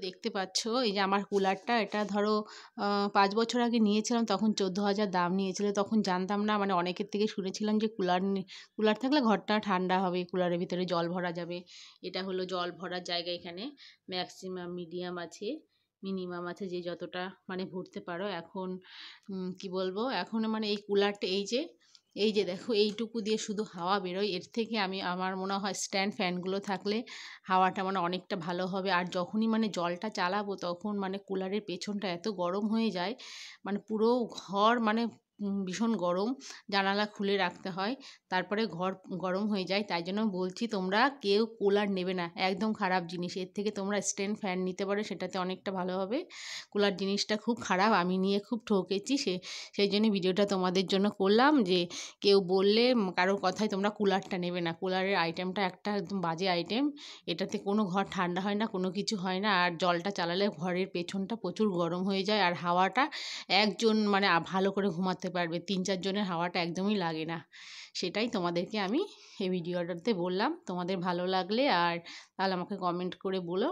দেখতে পাচ্ছ এই যে আমার কুলারটা, এটা ধরো 5 বছর আগে নিয়েছিলাম, তখন 14,000 দাম নিয়েছিল। তখন জানতাম না, মানে অনেকের থেকে শুনেছিলাম যে কুলার থাকলে ঘরটা ঠান্ডা হবে, কুলারের ভিতরে জল ভরা যাবে। এটা হলো জল ভরার জায়গা। এখানে ম্যাক্সিমাম, মিডিয়াম আছে, মিনিমাম আছে, যে যতটা মানে ভরতে পারো। এখন কি বলবো, এখন মানে এই কুলারটা এই যে দেখো, এইটুকু দিয়ে শুধু হাওয়া বেরোয়। এর থেকে আমার মনে হয় স্ট্যান্ড ফ্যানগুলো থাকলে হাওয়াটা মানে অনেকটা ভালো হবে। আর যখনই মানে জলটা চালাবো তখন মানে কুলারের পেছনটা এত গরম হয়ে যায়, মানে পুরো ঘর মানে ভীষণ গরম। জানালা খুলে রাখতে হয়, তারপরে ঘর গরম হয়ে যায়। তাই জন্য বলছি, তোমরা কেউ কুলার নেবে না, একদম খারাপ জিনিস। এর থেকে তোমরা স্ট্যান্ড ফ্যান নিতে পারো, সেটাতে অনেকটা ভালো হবে। কুলার জিনিসটা খুব খারাপ, আমি নিয়ে খুব ঠকেছি। সেই জন্য ভিডিওটা তোমাদের জন্য করলাম, যে কেউ বললে কারোর কথায় তোমরা কুলারটা নেবে না। কুলারের আইটেমটা একটা একদম বাজে আইটেম। এটাতে কোনো ঘর ঠান্ডা হয় না, কোনো কিছু হয় না। আর জলটা চালালে ঘরের পেছনটা প্রচুর গরম হয়ে যায়। আর হাওয়াটা একজন মানে ভালো করে ঘুমাতে পারবে, 3-4 জনের হাওয়াটা একদমই লাগে না। সেটাই তোমাদেরকে আমি এই ভিডিওটাতে বললাম। তোমাদের ভালো লাগলে আর তাহলে আমাকে কমেন্ট করে বলো।